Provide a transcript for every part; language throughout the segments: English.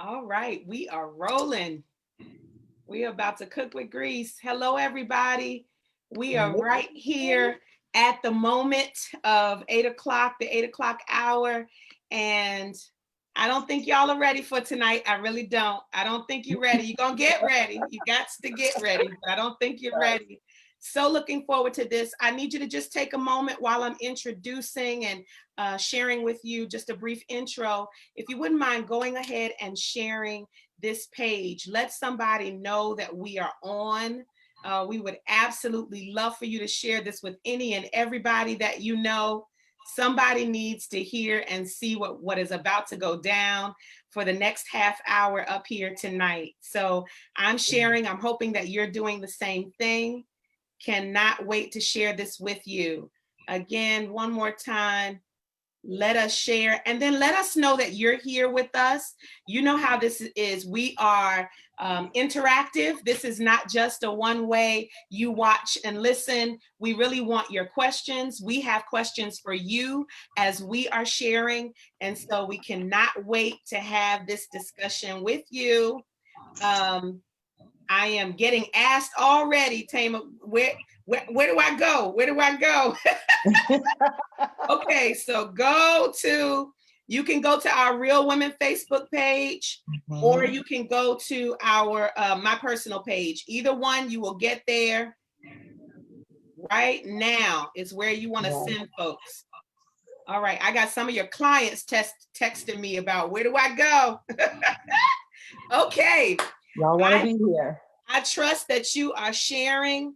All right, we are rolling. We are about to cook with grease. Hello, everybody. We are right here at the moment of 8 o'clock, the 8 o'clock hour. And I don't think y'all are ready for tonight. I really don't. I don't think you're ready. You're going to get ready. You got to get ready, but I don't think you're ready. So looking forward to this. I need you to just take a moment while I'm introducing and sharing with you just a brief intro. If you wouldn't mind going ahead and sharing this page, let somebody know that we are on. We would absolutely love for you to share this with any and everybody that you know. Somebody needs to hear and see what is about to go down for the next half hour up here tonight. So I'm sharing. I'm hoping that you're doing the same thing. Cannot wait to share this with you. Again, one more time, let us share, and then let us know that you're here with us. You know how this is. We are interactive. This is not just a one-way, you watch and listen. We really want your questions. We have questions for you as we are sharing, and so we cannot wait to have this discussion with you. I am getting asked already, Thema, where do I go? Where do I go? Okay, so you can go to our Real Women Facebook page, or you can go to our my personal page. Either one, you will get there right now is where you want to send folks. All right, I got some of your clients texting me about where do I go? Okay. Y'all want to be here. I trust that you are sharing.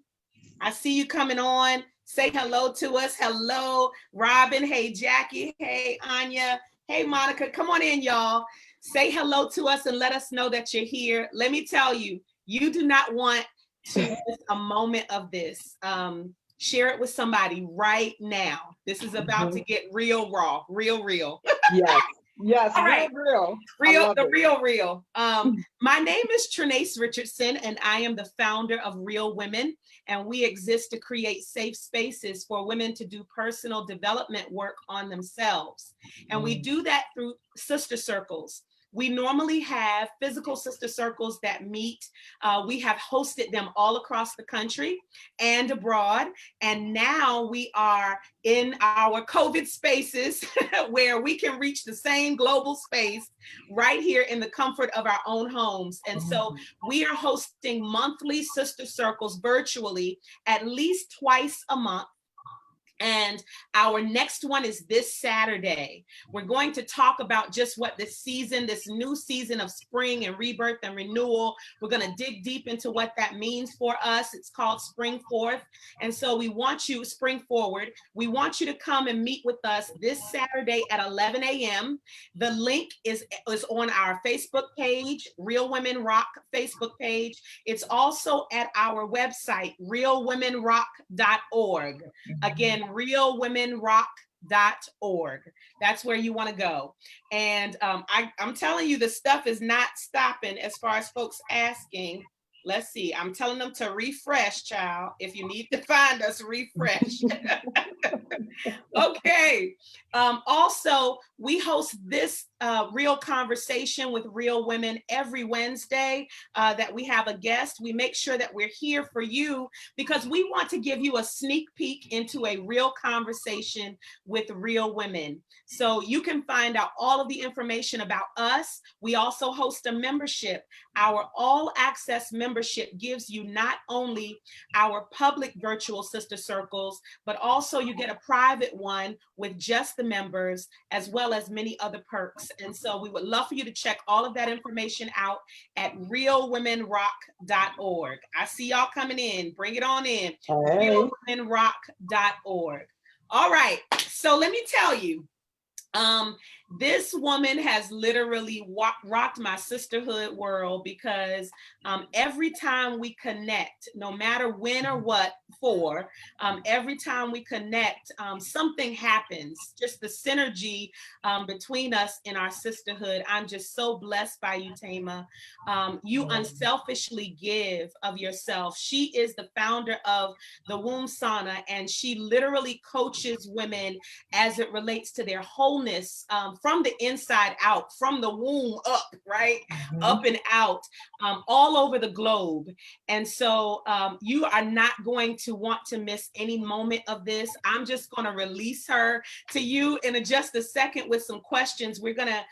I see you coming on. Say hello to us. Hello, Robin. Hey, Jackie. Hey, Anya. Hey, Monica. Come on in, y'all. Say hello to us and let us know that you're here. Let me tell you, you do not want to miss a moment of this. Share it with somebody right now. This is about to get real raw, real. Yes, all right. real. Real. My name is Trinace Richardson, and I am the founder of Real Women, and we exist to create safe spaces for women to do personal development work on themselves. And we do that through sister circles. We normally have physical sister circles that meet. We have hosted them all across the country and abroad. And now we are in our COVID spaces where we can reach the same global space right here in the comfort of our own homes. And so we are hosting monthly sister circles virtually at least twice a month. And our next one is this Saturday. We're going to talk about just what this new season of spring and rebirth and renewal, we're going to dig deep into what that means for us. It's called Spring Forth. And so we want you, Spring Forward, we want you to come and meet with us this Saturday at 11 a.m. The link is on our Facebook page, Real Women Rock Facebook page. It's also at our website, realwomenrock.org. Again, realwomenrock.org. That's where you want to go. And I'm telling you, the stuff is not stopping as far as folks asking. Let's see. I'm telling them to refresh, child. If you need to find us, refresh. Okay. Also, we host this real conversation with real women every Wednesday that we have a guest. We make sure that we're here for you because we want to give you a sneak peek into a real conversation with real women. So you can find out all of the information about us. We also host a membership. Our all access membership gives you not only our public virtual sister circles, but also you get a private one with just the members, as well as many other perks. And so we would love for you to check all of that information out at realwomenrock.org. I see y'all coming in. Bring it on in. Hey. Realwomenrock.org. All right. So let me tell you, this woman has literally rocked my sisterhood world because every time we connect, no matter when or what for, every time we connect, something happens. Just the synergy between us in our sisterhood. I'm just so blessed by you, Thema. You unselfishly give of yourself. She is the founder of the Womb Sauna, and she literally coaches women as it relates to their wholeness wholeness from the inside out, from the womb up, right? Up and out, all over the globe. And so you are not going to want to miss any moment of this. I'm just going to release her to you in just a second with some questions. We're gonna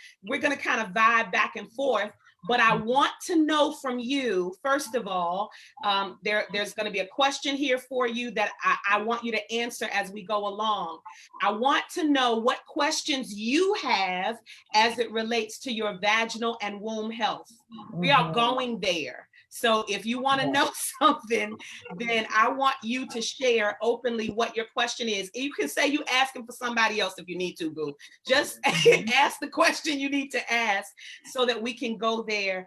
kind of vibe back and forth. But I want to know from you, first of all, there's going to be a question here for you that I want you to answer as we go along. I want to know what questions you have as it relates to your vaginal and womb health. We are going there. So if you want to know something, then I want you to share openly what your question is. You can say you asking for somebody else if you need to, boo. Just ask the question you need to ask so that we can go there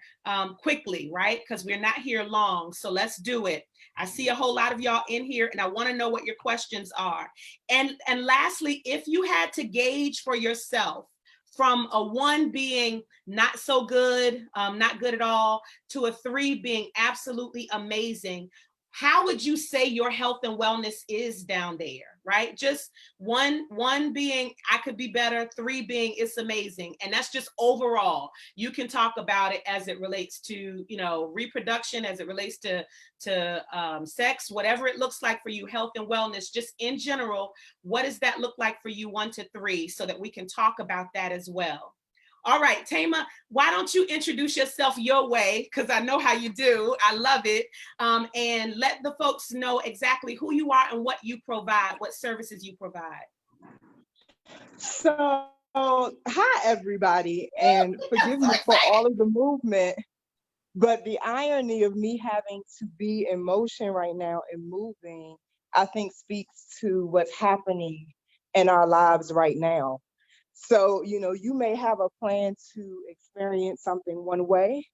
quickly, right? Because we're not here long. So let's do it. I see a whole lot of y'all in here, and I want to know what your questions are. And lastly, if you had to gauge for yourself, from a 1 being not so good, not good at all, to a 3 being absolutely amazing, how would you say your health and wellness is down there, right? Just one being I could be better, 3 being it's amazing. And that's just overall. You can talk about it as it relates to, reproduction, as it relates to sex, whatever it looks like for you, health and wellness, just in general. What does that look like for you, 1 to 3, so that we can talk about that as well? All right, Thema, why don't you introduce yourself your way, because I know how you do. I love it. And let the folks know exactly who you are and what you provide, what services you provide. So, hi, everybody, and forgive me for all of the movement, but the irony of me having to be in motion right now and moving, I think speaks to what's happening in our lives right now. So, you may have a plan to experience something one way,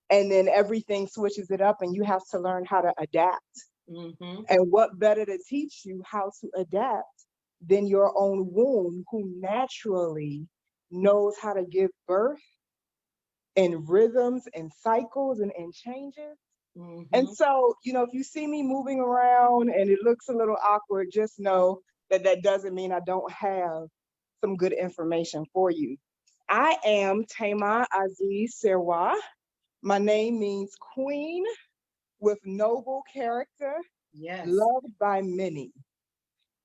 and then everything switches it up and you have to learn how to adapt. And what better to teach you how to adapt than your own womb, who naturally knows how to give birth in rhythms and cycles and changes. And so, if you see me moving around and it looks a little awkward, just know that doesn't mean I don't have some good information for you. I am Thema Azize Swera. My name means queen with noble character, yes, loved by many.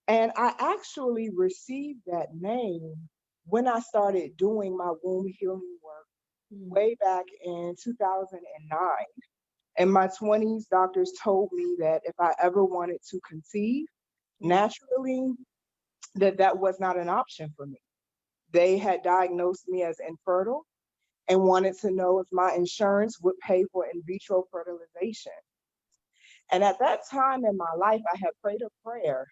And I actually received that name when I started doing my womb healing work way back in 2009. In my 20s, doctors told me that if I ever wanted to conceive naturally, that was not an option for me. They had diagnosed me as infertile and wanted to know if my insurance would pay for in vitro fertilization. And at that time in my life, I had prayed a prayer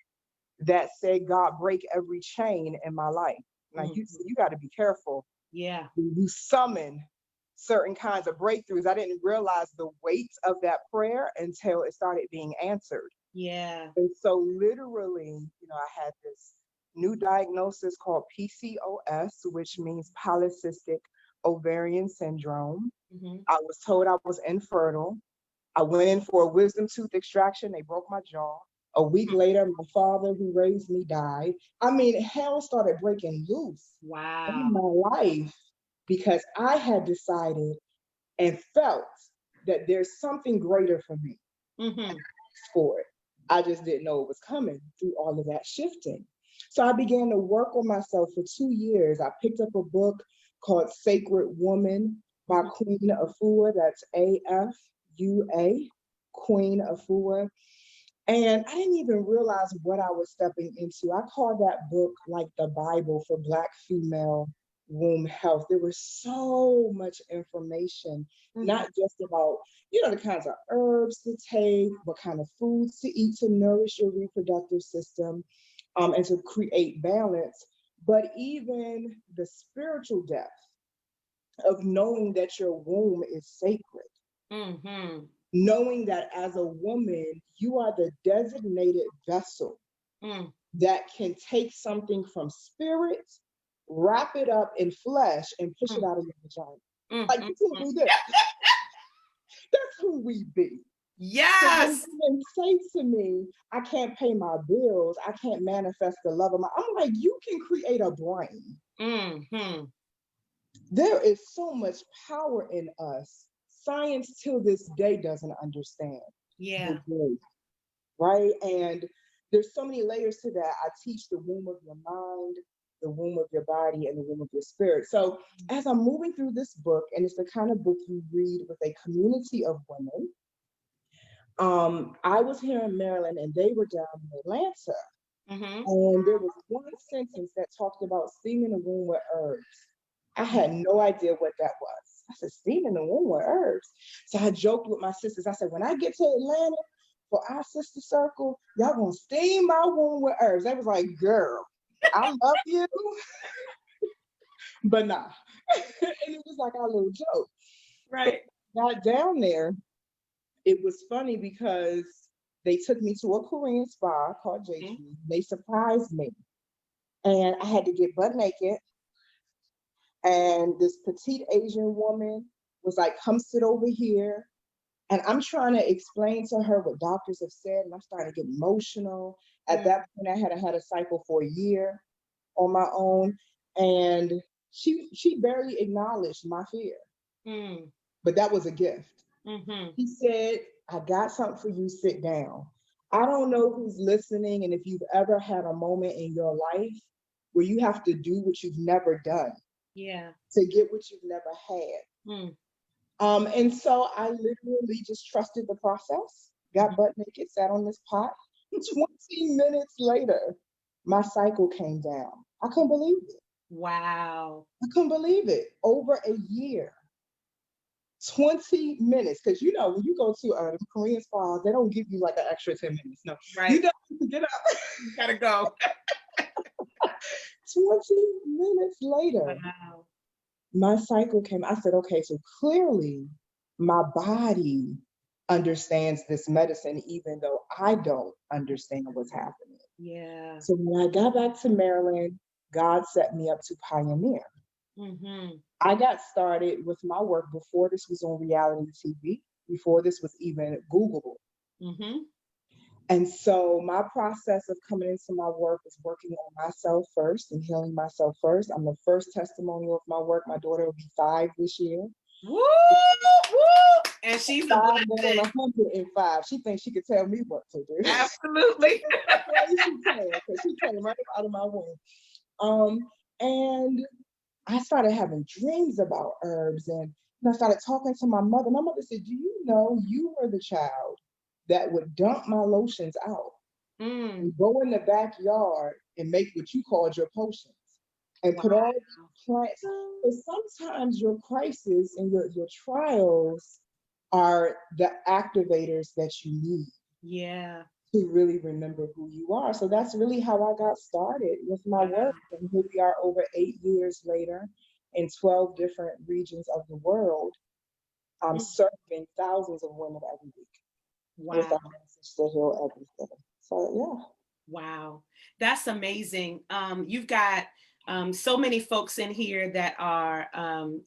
that said, God, break every chain in my life. Now, you got to be careful. Yeah. You summon certain kinds of breakthroughs. I didn't realize the weight of that prayer until it started being answered. Yeah. And so literally, I had this new diagnosis called PCOS, which means polycystic ovarian syndrome. I was told I was infertile. I went in for a wisdom tooth extraction. They broke my jaw. A week later, my father who raised me died. I mean, hell started breaking loose in my life because I had decided and felt that there's something greater for me. For it. I just didn't know it was coming through all of that shifting. So I began to work on myself for 2 years. I picked up a book called Sacred Woman by Queen Afua. That's AFUA, Queen Afua. And I didn't even realize what I was stepping into. I call that book like the Bible for Black female womb health. There was so much information, not just about, the kinds of herbs to take, what kind of foods to eat to nourish your reproductive system, and to create balance, but even the spiritual depth of knowing that your womb is sacred. Knowing that as a woman, you are the designated vessel that can take something from spirit, wrap it up in flesh, and push it out of your vagina. Like, you can do this. That's who we be. Yes. So when say to me, I can't pay my bills, I can't manifest the love of my, I'm like, you can create a brain. Mm-hmm. There is so much power in us. Science till this day doesn't understand Yeah. the growth, right? And there's so many layers to that. I teach the womb of your mind, the womb of your body, and the womb of your spirit. So as I'm moving through this book, and it's the kind of book you read with a community of women, I was here in Maryland and they were down in Atlanta. Mm-hmm. And there was one sentence that talked about steam in the womb with herbs. I had no idea what that was. I said, steam in the womb with herbs. So I joked with my sisters. I said, when I get to Atlanta for our sister circle, y'all gonna steam my womb with herbs. They was like, girl, I love you, but nah. And it was like our little joke. Right. So I got down there, it was funny because they took me to a Korean spa called J. They surprised me. And I had to get butt naked. And this petite Asian woman was like, come sit over here. And I'm trying to explain to her what doctors have said. And I'm starting to get emotional. At that point, I hadn't had a cycle for a year on my own. And she barely acknowledged my fear. But that was a gift. He said, I got something for you, sit down. I don't know who's listening and if you've ever had a moment in your life where you have to do what you've never done. Yeah. To get what you've never had. And so I literally just trusted the process, got butt naked, sat on this pot. 20 minutes later, my cycle came down. I couldn't believe it. Wow. I couldn't believe it. Over a year. 20 minutes. Because you know, when you go to the Korean spas, they don't give you like an extra 10 minutes. No. Right. You gotta get up. You gotta go. 20 minutes later. Wow. My cycle came. I said, okay, so clearly my body understands this medicine, even though I don't understand what's happening. Yeah. So when I got back to Maryland, God set me up to pioneer. I got started with my work before this was on reality TV, before this was even Googleable. And so my process of coming into my work is working on myself first and healing myself first. I'm the first testimonial of my work. My daughter will be 5 this year. Woo! Woo! And she's a blessing. 105. She thinks she could tell me what to do. Absolutely. She came right out of my womb. And I started having dreams about herbs, and I started talking to my mother. My mother said, do you know you were the child that would dump my lotions out and go in the backyard and make what you called your potions and put all these plants. But sometimes your crisis and your trials are the activators that you need. Yeah. To really remember who you are. So that's really how I got started with my work. And here we are over 8 years later in 12 different regions of the world. I'm serving thousands of women every week. Wow. With our message to heal everything. So yeah. Wow. That's amazing. You've got so many folks in here that are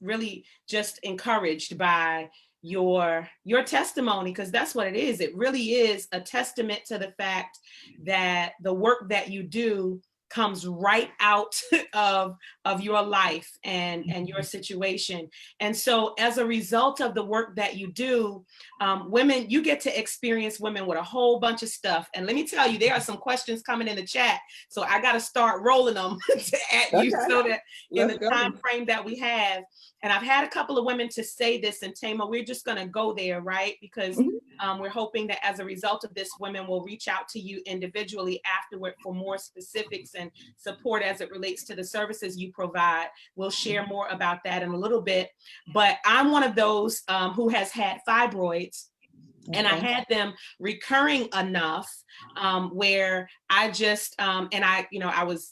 really just encouraged by your testimony, because that's what it is. It really is a testament to the fact that the work that you do comes right out of your life and your situation. And so as a result of the work that you do, women, you get to experience women with a whole bunch of stuff. And let me tell you, there are some questions coming in the chat. So I got to start rolling them at you so that in the time frame that we have. And I've had a couple of women to say this, and Thema, we're just going to go there, right? Because we're hoping that as a result of this, women will reach out to you individually afterward for more specifics and support as it relates to the services you provide. We'll share more about that in a little bit. But I'm one of those who has had fibroids. And I had them recurring enough where I just I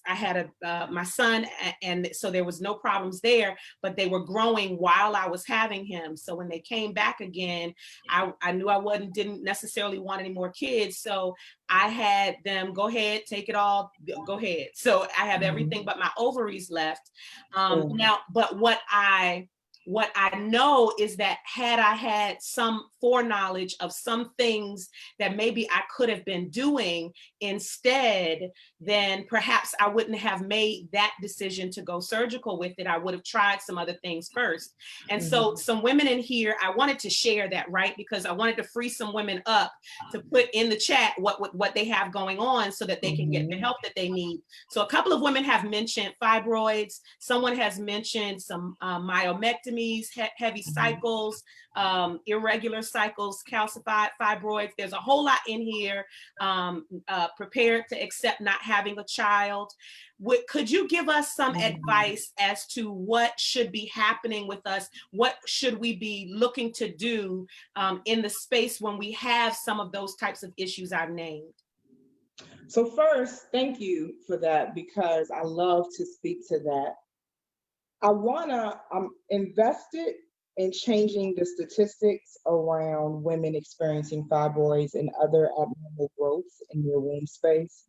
had my son, and so there was no problems there, but they were growing while I was having him. So when they came back again, I knew I didn't necessarily want any more kids. So I had them go ahead, take it all, go ahead. So I have everything but my ovaries left. Now, but what I What I know is that had I had some foreknowledge of some things that maybe I could have been doing instead, then perhaps I wouldn't have made that decision to go surgical with it. I would have tried some other things first. And so some women in here, I wanted to share that, right? Because I wanted to free some women up to put in the chat what they have going on so that they can get the help that they need. So a couple of women have mentioned fibroids. Someone has mentioned some myomectomies, heavy cycles, irregular cycles, calcified fibroids. There's a whole lot in here. Prepared to accept not having a child. Could you give us some advice as to what should be happening with us? What should we be looking to do in the space when we have some of those types of issues I've named? So first, thank you for that, because I love to speak to that. I'm invested in changing the statistics around women experiencing fibroids and other abnormal growths in their womb space.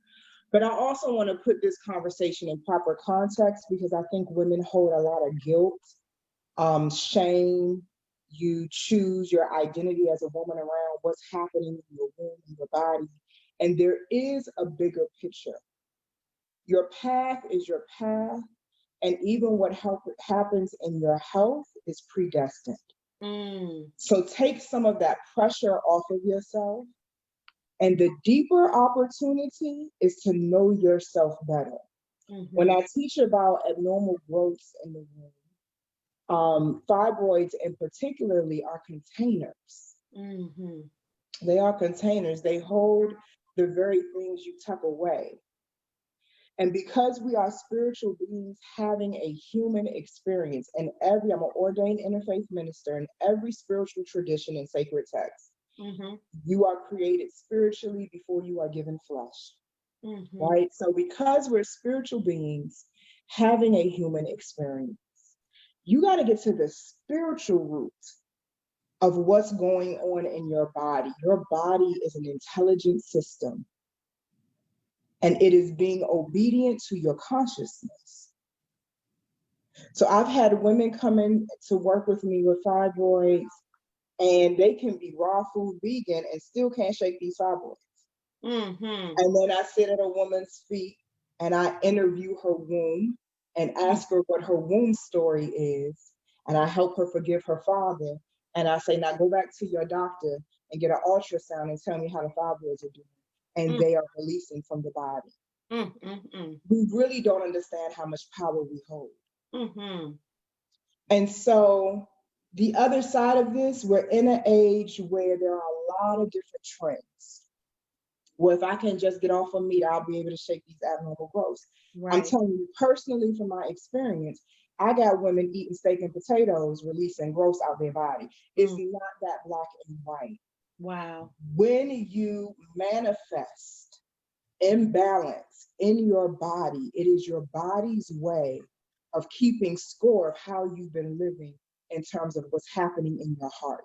But I also want to put this conversation in proper context, because I think women hold a lot of guilt, shame. You choose your identity as a woman around what's happening in your womb, in your body. And there is a bigger picture. Your path is your path. And even what happens in your health is predestined. So take some of that pressure off of yourself. And the deeper opportunity is to know yourself better. When I teach about abnormal growths in the womb, fibroids in particularly are containers. They are containers. They hold the very things you tuck away. And because we are spiritual beings having a human experience, and I'm an ordained interfaith minister, in every spiritual tradition and sacred text, you are created spiritually before you are given flesh, right? So because we're spiritual beings having a human experience, you got to get to the spiritual root of what's going on in your body. Your body is an intelligent system, and it is being obedient to your consciousness. So I've had women come in to work with me with fibroids, and they can be raw food vegan and still can't shake these fibroids. And then I sit at a woman's feet and I interview her womb and ask her what her womb story is. And I help her forgive her father. And I say, now go back to your doctor and get an ultrasound and tell me how the fibroids are doing. And they are releasing from the body. We really don't understand how much power we hold. And so the other side of this, we're in an age where there are a lot of different trends. Well, if I can just get off of meat, I'll be able to shake these abnormal growths. I'm telling you personally from my experience, I got women eating steak and potatoes, releasing growths out their body. It's not that black and white. Wow. When you manifest imbalance in your body, it is your body's way of keeping score of how you've been living in terms of what's happening in your heart.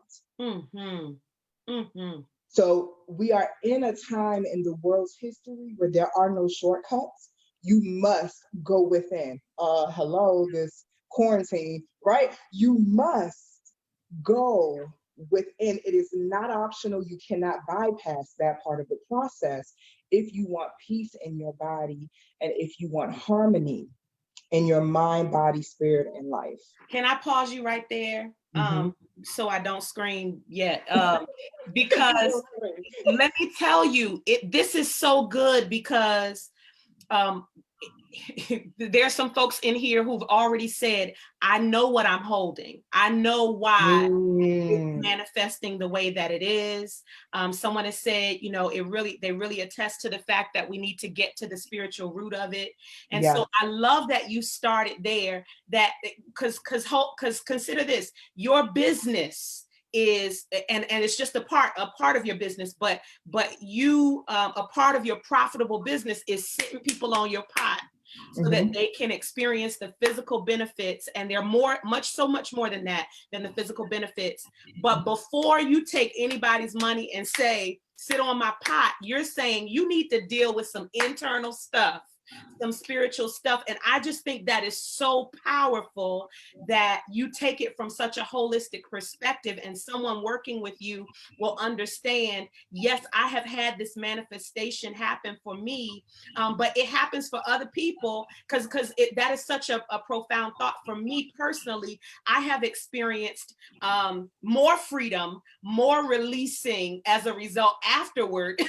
So we are in a time in the world's history where there are no shortcuts. You must go within. Hello, this quarantine, right? You must go within. It is not optional. You cannot bypass that part of the process if you want peace in your body and if you want harmony in your mind, body, spirit, and life. Can I pause you right there? So I don't scream yet. Because let me tell you, this is so good because there's some folks in here who've already said, I know what I'm holding. I know why it's manifesting the way that it is. Someone has said, you know, they really attest to the fact that we need to get to the spiritual root of it. And so I love that you started there, that because consider this, your business is, and it's just a part of your business, but you, a part of your profitable business is sitting people on your pot so that they can experience the physical benefits. And they're much more than that, than the physical benefits. But before you take anybody's money and say, sit on my pot, you're saying you need to deal with some internal stuff some spiritual stuff. And I just think that is so powerful that you take it from such a holistic perspective, and someone working with you will understand, yes, I have had this manifestation happen for me, but it happens for other people, because that is such a profound thought. For me personally, I have experienced more freedom, more releasing as a result afterward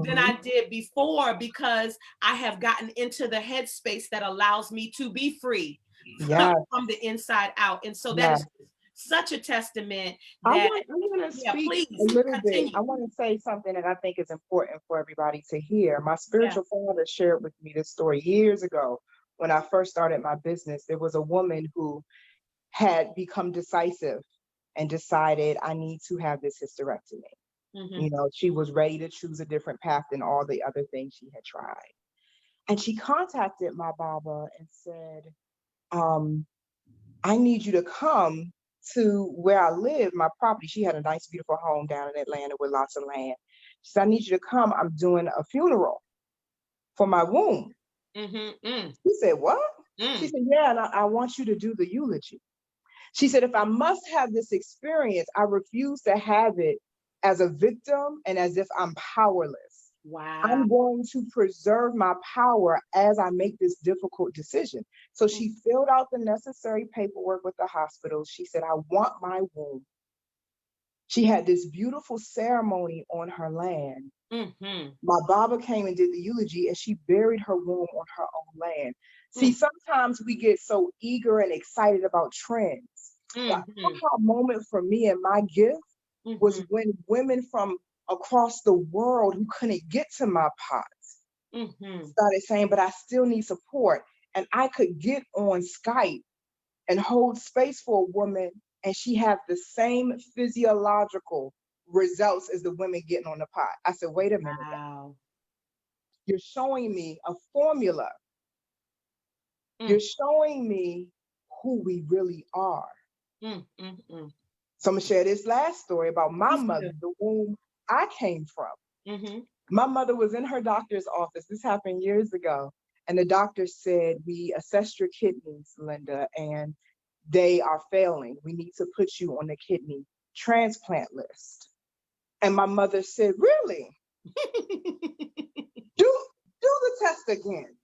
than I did before, because I have gotten into the headspace that allows me to be free from the inside out. And so that is such a testament that I want to speak please a little continue. bit. I want to say something that I think is important for everybody to hear. My spiritual father shared with me this story years ago. When I first started my business, there was a woman who had become decisive and decided, I need to have this hysterectomy. You know, she was ready to choose a different path than all the other things she had tried. And she contacted my Baba and said, I need you to come to where I live, my property. She had a nice, beautiful home down in Atlanta with lots of land. She said, I need you to come. I'm doing a funeral for my womb. She said, what? She said, yeah, and I want you to do the eulogy. She said, if I must have this experience, I refuse to have it as a victim and as if I'm powerless. Wow. I'm going to preserve my power as I make this difficult decision. So she filled out the necessary paperwork with the hospital. She said, I want my womb. She had this beautiful ceremony on her land. My Baba came and did the eulogy, and she buried her womb on her own land. See, sometimes we get so eager and excited about trends. The aha moment for me and my gift was when women from across the world who couldn't get to my pots started saying, but I still need support. And I could get on Skype and hold space for a woman, and she have the same physiological results as the women getting on the pot. I said, wait a minute. Wow. You're showing me a formula. You're showing me who we really are. So I'm gonna share this last story about my mother, the womb I came from. My mother was in her doctor's office. This happened years ago. And the doctor said, we assessed your kidneys, Linda, and they are failing. We need to put you on the kidney transplant list. And my mother said, really? do the test again.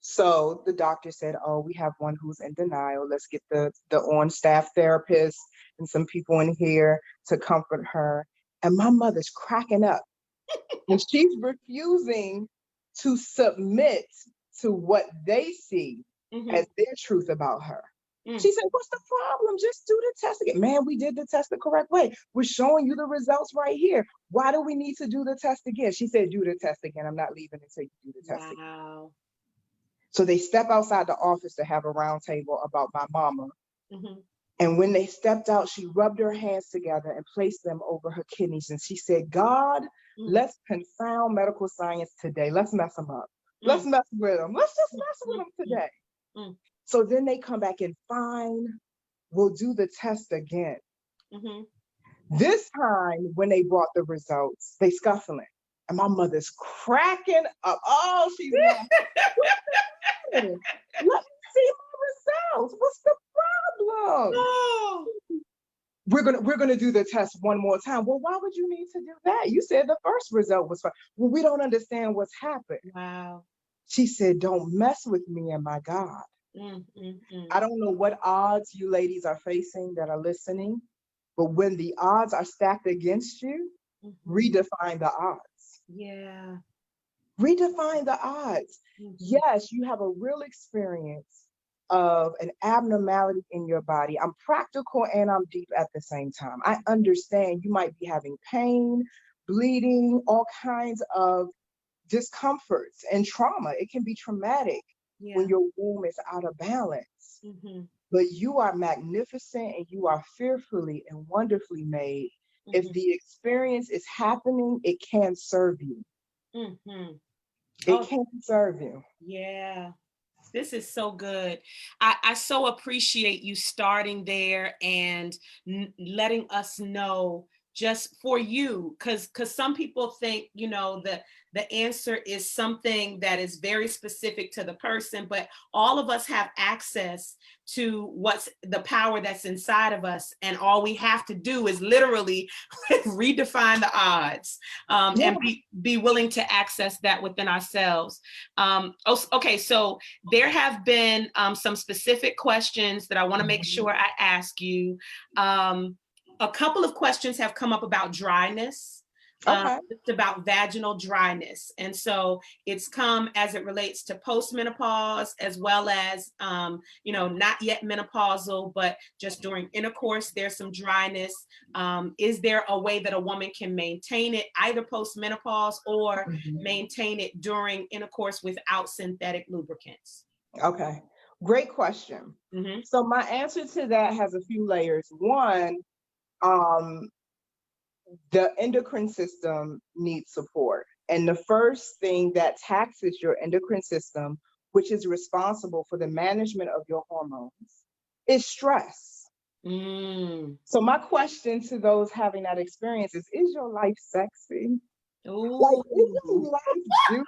So the doctor said, oh, we have one who's in denial. Let's get the on-staff therapist and some people in here to comfort her. And my mother's cracking up. And she's refusing to submit to what they see as their truth about her. She said, what's the problem? Just do the test again. Man, we did the test the correct way. We're showing you the results right here. Why do we need to do the test again? She said, do the test again. I'm not leaving until you do the test again. So they step outside the office to have a round table about my mama. And when they stepped out, she rubbed her hands together and placed them over her kidneys. And she said, God, let's confound medical science today. Let's mess them up. Let's mess with them. Let's just mess with them today. So then they come back and fine, we'll do the test again. This time when they brought the results, they scuffling. And my mother's cracking up. Oh, she's laughing. Let me see my results. What's the problem? Oh. We're gonna do the test one more time. Well, why would you need to do that? You said the first result was fine. Well, we don't understand what's happened. Wow. She said, don't mess with me and my God. I don't know what odds you ladies are facing that are listening, but when the odds are stacked against you, redefine the odds. Yeah. Redefine the odds. Yes, you have a real experience of an abnormality in your body. I'm practical and I'm deep at the same time. I understand you might be having pain, bleeding, all kinds of discomforts and trauma. It can be traumatic when your womb is out of balance. But you are magnificent and you are fearfully and wonderfully made. If the experience is happening, it can serve you. It can serve you. Yeah. This is so good. I so appreciate you starting there and letting us know just for you, because some people think, you know, the answer is something that is very specific to the person, but all of us have access to what's the power that's inside of us, and all we have to do is literally redefine the odds, and be willing to access that within ourselves. Okay, so there have been some specific questions that I want to make sure I ask you. A couple of questions have come up about dryness. It's about vaginal dryness. And so it's come as it relates to postmenopause, as well as, you know, not yet menopausal, but just during intercourse, there's some dryness. Is there a way that a woman can maintain it either postmenopause or maintain it during intercourse without synthetic lubricants? Okay, great question. So my answer to that has a few layers. One, the endocrine system needs support. And the first thing that taxes your endocrine system, which is responsible for the management of your hormones, is stress. So my question to those having that experience is your life sexy? Ooh. Like, is your life juicy?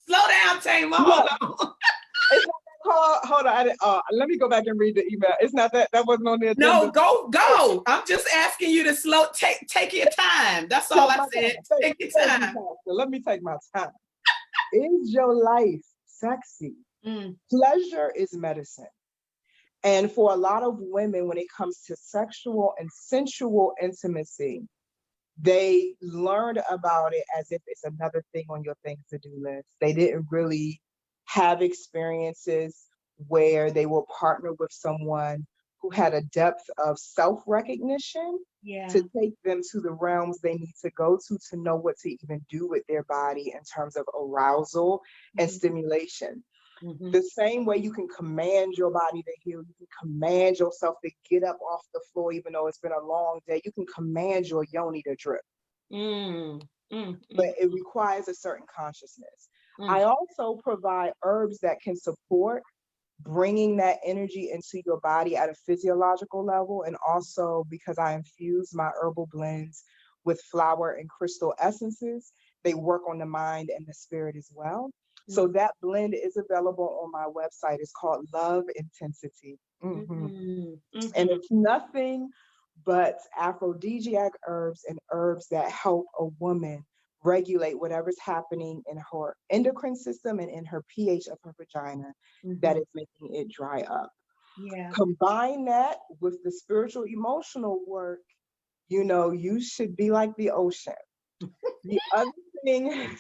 Slow down, Thema. Hold on. It's not that hold on. Let me go back and read the email. It's not that wasn't on the agenda. No, go. I'm just asking you to take your time. That's all I said. Take your time. Let me take my time. Is your life sexy? Pleasure is medicine. And for a lot of women, when it comes to sexual and sensual intimacy, they learned about it as if it's another thing on your things to do list. They didn't really have experiences where they will partner with someone who had a depth of self-recognition to take them to the realms they need to go to know what to even do with their body in terms of arousal and stimulation. The same way you can command your body to heal, you can command yourself to get up off the floor, even though it's been a long day. You can command your yoni to drip. But it requires a certain consciousness. I also provide herbs that can support bringing that energy into your body at a physiological level. And also, because I infuse my herbal blends with flower and crystal essences, they work on the mind and the spirit as well. So that blend is available on my website. It's called Love Intensity. And it's nothing but aphrodisiac herbs and herbs that help a woman regulate whatever's happening in her endocrine system and in her pH of her vagina that is making it dry up. Combine that with the spiritual emotional work, you know, you should be like the ocean. The other thing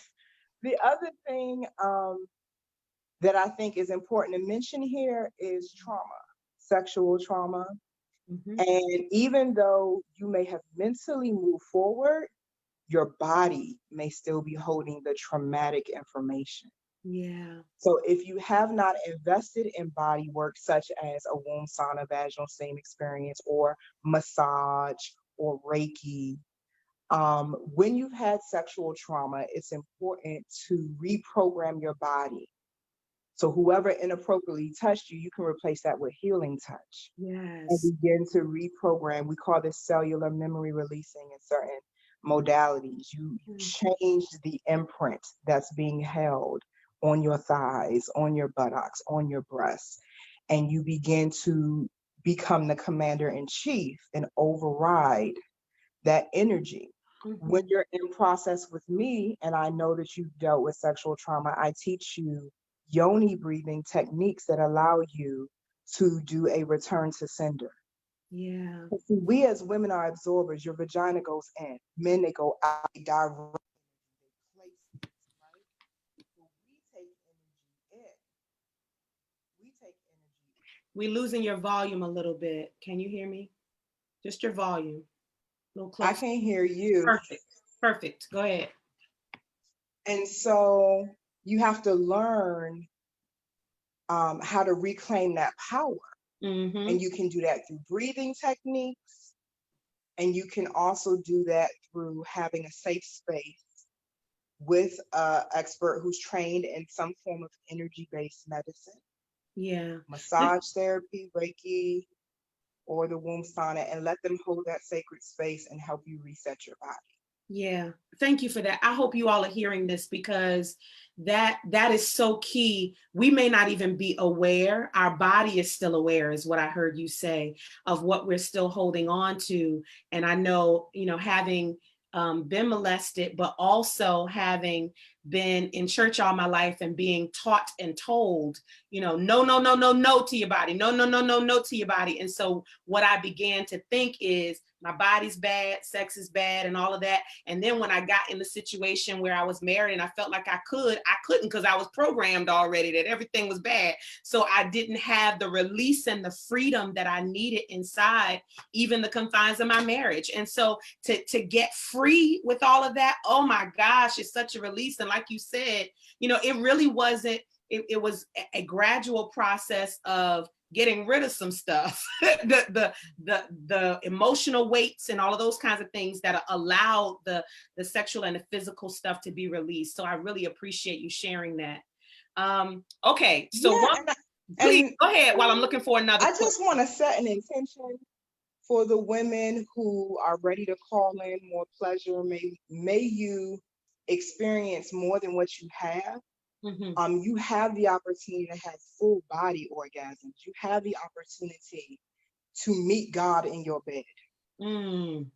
that I think is important to mention here is trauma, sexual trauma. And even though you may have mentally moved forward, your body may still be holding the traumatic information. So if you have not invested in body work, such as a womb sauna, vaginal steam experience, or massage, or Reiki, when you've had sexual trauma, it's important to reprogram your body. So whoever inappropriately touched you, you can replace that with healing touch. And begin to reprogram. We call this cellular memory releasing in certain modalities. You change the imprint that's being held on your thighs, on your buttocks, on your breasts, and you begin to become the commander in chief and override that energy. When you're in process with me, and I know that you've dealt with sexual trauma, I teach you yoni breathing techniques that allow you to do a return to sender. See, we as women are absorbers. Your vagina goes in. Men, they go out, they direct, they place things, right? So we take energy in. We take energy in. We're losing your volume a little bit. Can you hear me? Just your volume. A little closer. I can't hear you. Perfect. Go ahead. And so you have to learn how to reclaim that power. And you can do that through breathing techniques. And you can also do that through having a safe space with an expert who's trained in some form of energy-based medicine. Massage therapy, Reiki, or the womb sauna and let them hold that sacred space and help you reset your body. Yeah, thank you for that. I hope you all are hearing this, because that is so key. We may not even be aware. Our body is still aware, is what I heard you say, of what we're still holding on to. And I know, having been molested, but also having been in church all my life and being taught and told, no, no, no, no, no to your body. No, no, no, no, no to your body. And so what I began to think is, my body's bad, sex is bad, and all of that. And then when I got in the situation where I was married and I felt like I couldn't, because I was programmed already that everything was bad. So I didn't have the release and the freedom that I needed inside, even the confines of my marriage. And so to get free with all of that, oh my gosh, it's such a release. And like you said, it really wasn't, it was a gradual process of getting rid of some stuff, the emotional weights and all of those kinds of things that allow the sexual and the physical stuff to be released. So I really appreciate you sharing that. Okay, so please go ahead while I'm looking for another. I just want to set an intention for the women who are ready to call in more pleasure. May you experience more than what you have. Mm-hmm. You have the opportunity to have full body orgasms. You have the opportunity to meet God in your bed. And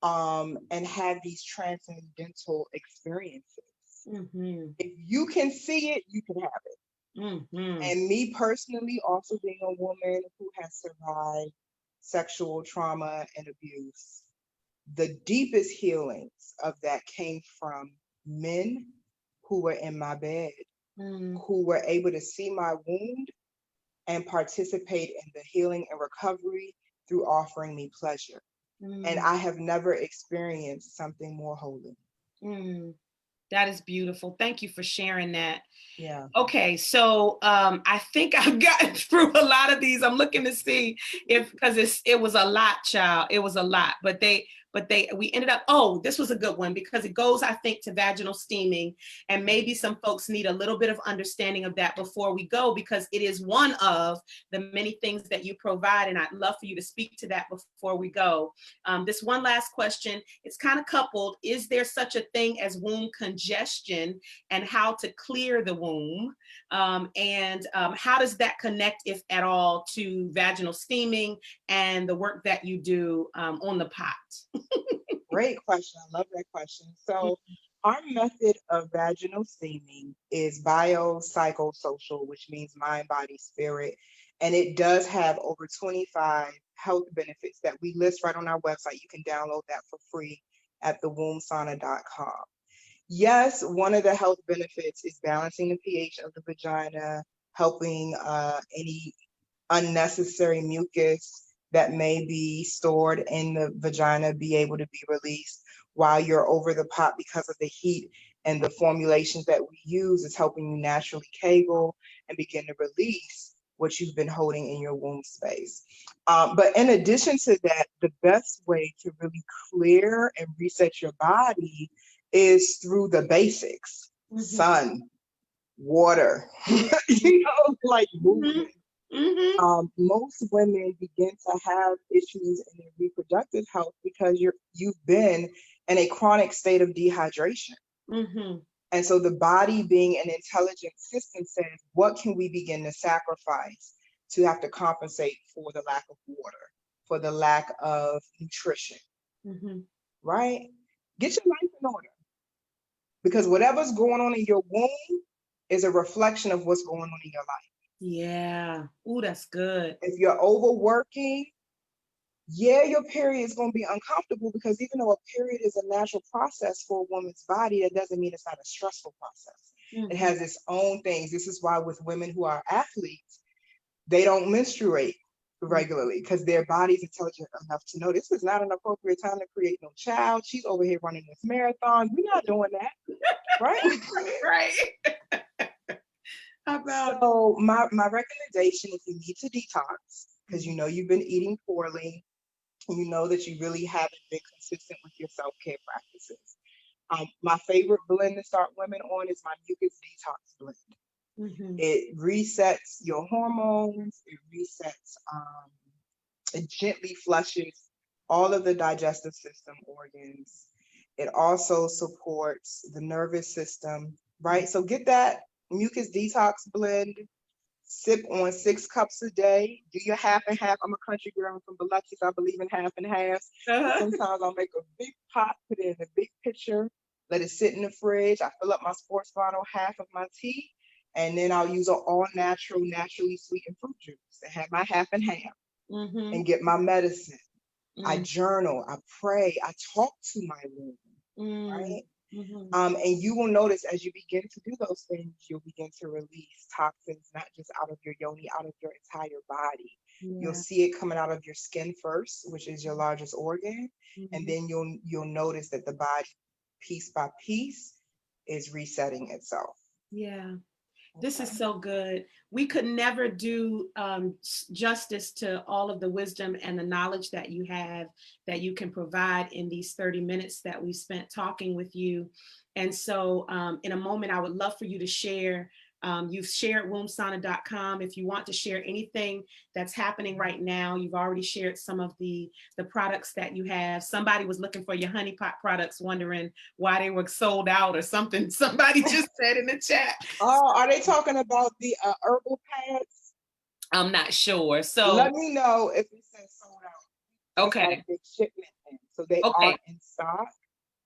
have these transcendental experiences. Mm-hmm. If you can see it, you can have it. Mm-hmm. And me personally, also being a woman who has survived sexual trauma and abuse, the deepest healings of that came from men who were in my bed, who were able to see my wound and participate in the healing and recovery through offering me pleasure. And I have never experienced something more holy. That is beautiful. Thank you for sharing that. Yeah. Okay, so I think I've gotten through a lot of these. I'm looking to see because it was a lot, child. It was a lot, but we ended up, this was a good one, because it goes, I think, to vaginal steaming, and maybe some folks need a little bit of understanding of that before we go, because it is one of the many things that you provide, and I'd love for you to speak to that before we go. This one last question, it's kind of coupled. Is there such a thing as womb congestion, and how to clear the womb? And how does that connect, if at all, to vaginal steaming and the work that you do on the pot? Great question. I love that question. So our method of vaginal steaming is biopsychosocial, which means mind, body, spirit. And it does have over 25 health benefits that we list right on our website. You can download that for free at thewombsauna.com. Yes, one of the health benefits is balancing the pH of the vagina, helping any unnecessary mucus that may be stored in the vagina be able to be released while you're over the pot, because of the heat and the formulations that we use is helping you naturally kegel and begin to release what you've been holding in your womb space. But in addition to that, the best way to really clear and reset your body is through the basics: sun, water, like movement. Most women begin to have issues in their reproductive health because you've been in a chronic state of dehydration. And so the body, being an intelligent system, says, what can we begin to sacrifice to have to compensate for the lack of water, for the lack of nutrition, right? Get your life in order, because whatever's going on in your womb is a reflection of what's going on in your life. Yeah. Ooh, that's good. If you're overworking, your period is going to be uncomfortable, because even though a period is a natural process for a woman's body, that doesn't mean it's not a stressful process. It has its own things. This is why with women who are athletes, they don't menstruate regularly, because their body's intelligent enough to know this is not an appropriate time to create no child. She's over here running this marathon. We're not doing that, right? Right. So my recommendation, if you need to detox, because you know you've been eating poorly, and you know that you really haven't been consistent with your self-care practices. My favorite blend to start women on is my mucus detox blend. It resets your hormones, it resets It gently flushes all of the digestive system organs. It also supports the nervous system, right? So get that mucus detox blend. Sip on 6 cups a day. Do your half and half. I'm a country girl from Biloxi, so I believe in half and half. But sometimes I'll make a big pot, put it in a big pitcher, let it sit in the fridge. I fill up my sports bottle, half of my tea, and then I'll use an all natural, naturally sweetened fruit juice and have my half and half and get my medicine. I journal, I pray, I talk to my womb, right? And you will notice as you begin to do those things, you'll begin to release toxins, not just out of your yoni, out of your entire body. You'll see it coming out of your skin first, which is your largest organ, and then you'll notice that the body, piece by piece, is resetting itself. Yeah. This is so good. We could never do justice to all of the wisdom and the knowledge that you have, that you can provide in these 30 minutes that we spent talking with you. And so in a moment, I would love for you to share. You've shared wombsauna.com. If you want to share anything that's happening right now, you've already shared some of the products that you have. Somebody was looking for your honey pot products, wondering why they were sold out or something. Somebody just said in the chat. Oh, are they talking about the herbal pads? I'm not sure. So let me know if it says sold out. Okay. Big shipment in, so they are in stock.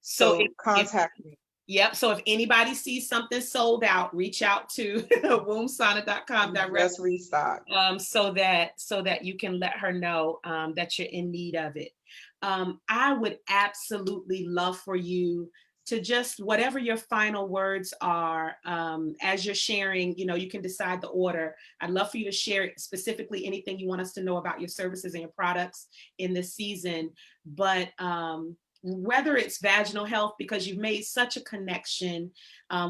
So contact me. Yep. So if anybody sees something sold out, reach out to wombsauna.com directly. Just restock. So that you can let her know that you're in need of it. I would absolutely love for you to just, whatever your final words are, as you're sharing, you can decide the order. I'd love for you to share specifically anything you want us to know about your services and your products in this season. But whether it's vaginal health, because you've made such a connection.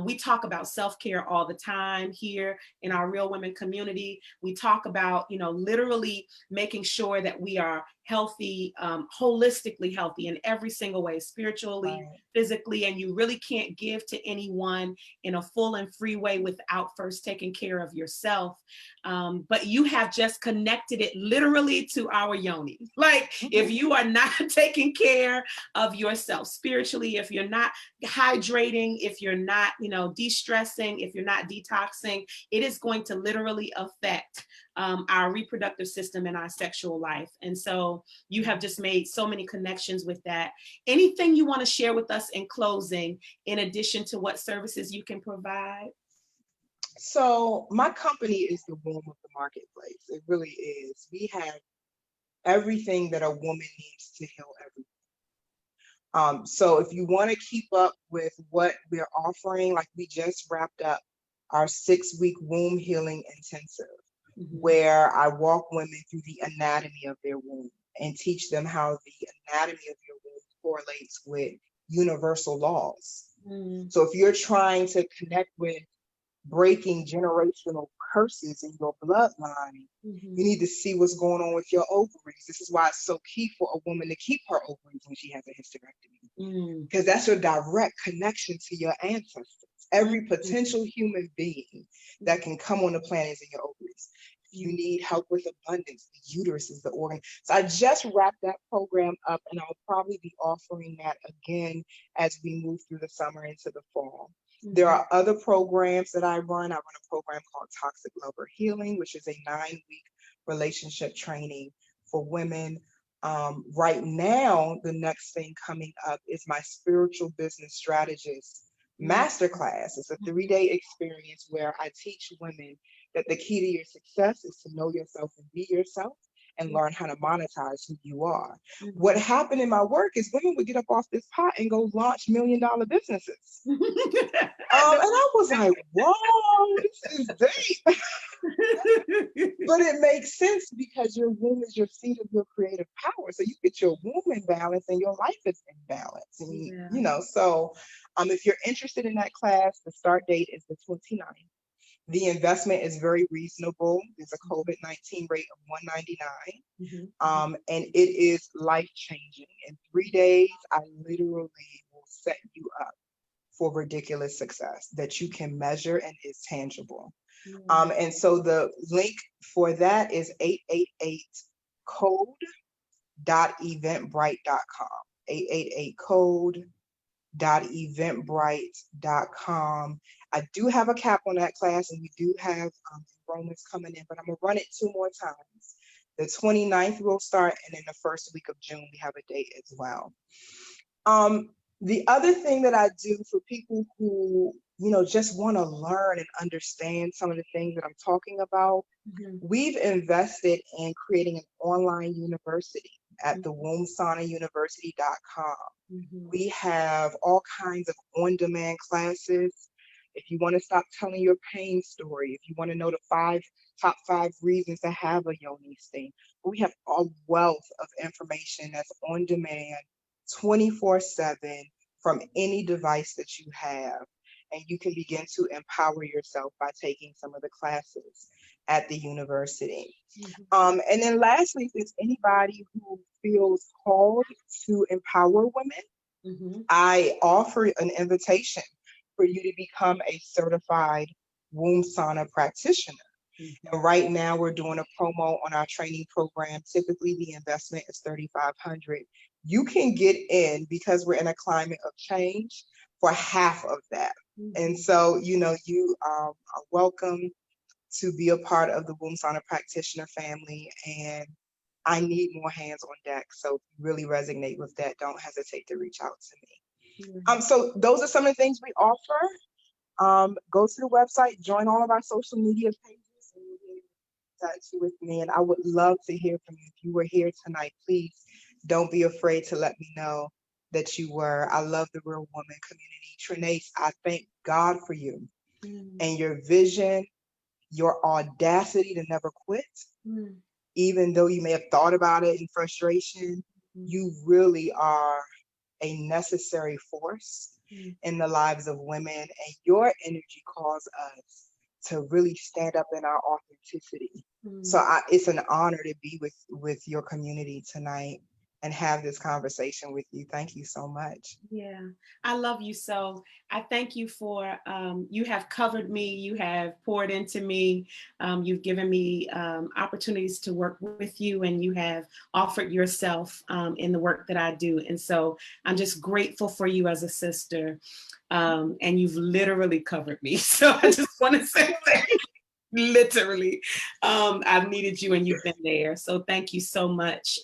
We talk about self-care all the time here in our Real Women community. We talk about, literally making sure that we are healthy, holistically healthy in every single way, spiritually, physically, and you really can't give to anyone in a full and free way without first taking care of yourself. But you have just connected it literally to our yoni. Like, if you are not taking care of yourself spiritually, if you're not hydrating, if you're not, de-stressing, if you're not detoxing, it is going to literally affect our reproductive system and our sexual life. And so you have just made so many connections with that. Anything you want to share with us in closing, in addition to what services you can provide? So my company is the womb of the marketplace. It really is. We have everything that a woman needs to heal everything. So if you want to keep up with what we're offering, like we just wrapped up our 6-week womb healing intensive, where I walk women through the anatomy of their womb and teach them how the anatomy of your womb correlates with universal laws. So if you're trying to connect with breaking generational curses in your bloodline, you need to see what's going on with your ovaries. This is why it's so key for a woman to keep her ovaries when she has a hysterectomy, because that's your direct connection to your ancestors. Every potential human being that can come on the planet is in your ovaries. If you need help with abundance, the uterus is the organ. So I just wrapped that program up, and I'll probably be offering that again as we move through the summer into the fall. There are other programs that I run. I run a program called Toxic Lover Healing, which is a 9-week relationship training for women. Right now, the next thing coming up is my Spiritual Business Strategist Masterclass. It's a 3-day experience where I teach women that the key to your success is to know yourself and be yourself, and learn how to monetize who you are. What happened in my work is women would get up off this pot and go launch $1 million businesses. And I was like, whoa, this is deep. But it makes sense because your womb is your seat of your creative power. So you get your womb in balance and your life is in balance. And, so if you're interested in that class, the start date is the 29th. The investment is very reasonable. There's a COVID-19 rate of $199. And it is life-changing. In 3 days, I literally will set you up for ridiculous success that you can measure and is tangible. And so the link for that is code.eventbrite.com. 888code.eventbrite.com. I do have a cap on that class, and we do have enrollments coming in, but I'm going to run it 2 more times. The 29th will start, and then the first week of June, we have a date as well. The other thing that I do for people who, just want to learn and understand some of the things that I'm talking about, we've invested in creating an online university at the wombsaunauniversity.com. We have all kinds of on-demand classes. If you want to stop telling your pain story, if you want to know the top 5 reasons to have a yoni stain, we have a wealth of information that's on demand 24/7 from any device that you have. And you can begin to empower yourself by taking some of the classes at the university. And then lastly, if there's anybody who feels called to empower women, I offer an invitation for you to become a certified womb sauna practitioner. And right now we're doing a promo on our training program. Typically the investment is $3,500. You can get in, because we're in a climate of change, for half of that. And so, you are welcome to be a part of the womb sauna practitioner family. And I need more hands on deck. So if you really resonate with that, don't hesitate to reach out to me. So those are some of the things we offer. Go to the website, join all of our social media pages, and you'll be in touch with me. And I would love to hear from you. If you were here tonight, please don't be afraid to let me know that you were. I love the Real Woman community. Trinace, I thank God for you and your vision, your audacity to never quit. Even though you may have thought about it in frustration, you really are a necessary force in the lives of women, and your energy calls us to really stand up in our authenticity. So it's an honor to be with your community tonight and have this conversation with you. Thank you so much. Yeah, I love you so. I thank you for, you have covered me, you have poured into me, you've given me opportunities to work with you, and you have offered yourself in the work that I do. And so I'm just grateful for you as a sister, and you've literally covered me. So I just want to say thank you. Literally, I've needed you and you've been there. So thank you so much.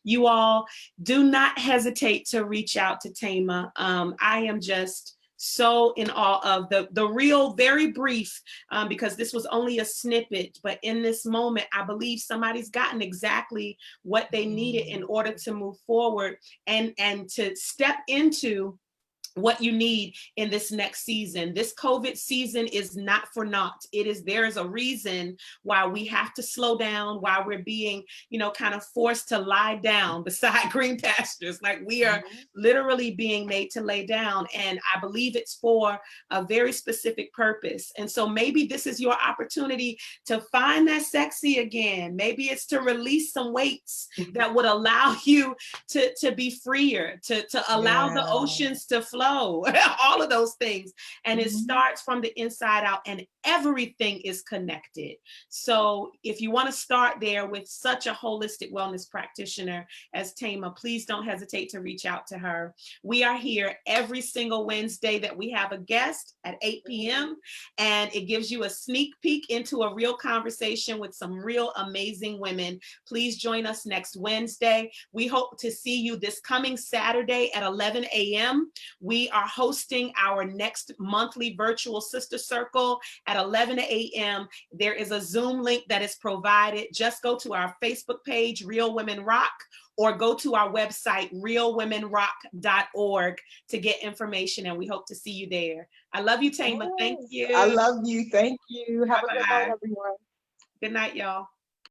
You all do not hesitate to reach out to Thema. I am just so in awe of the real, very brief, because this was only a snippet, but in this moment, I believe somebody's gotten exactly what they needed in order to move forward and to step into what you need in this next season. This COVID season is not for naught. There is a reason why we have to slow down, why we're being, kind of forced to lie down beside green pastures. Like we are literally being made to lay down. And I believe it's for a very specific purpose. And so maybe this is your opportunity to find that sexy again. Maybe it's to release some weights that would allow you to be freer, to allow the oceans to flow. All of those things. And it starts from the inside out, and everything is connected. So if you want to start there with such a holistic wellness practitioner as Thema, please don't hesitate to reach out to her. We are here every single Wednesday that we have a guest at 8 p.m. and it gives you a sneak peek into a real conversation with some real amazing women. Please join us next Wednesday. We hope to see you this coming Saturday at 11 a.m. We are hosting our next monthly virtual sister circle at 11 a.m. There is a Zoom link that is provided. Just go to our Facebook page, Real Women Rock, or go to our website, realwomenrock.org, to get information, and we hope to see you there. I love you, Thema. Thank you. I love you. Thank you. Have a good night, everyone. Good night, y'all.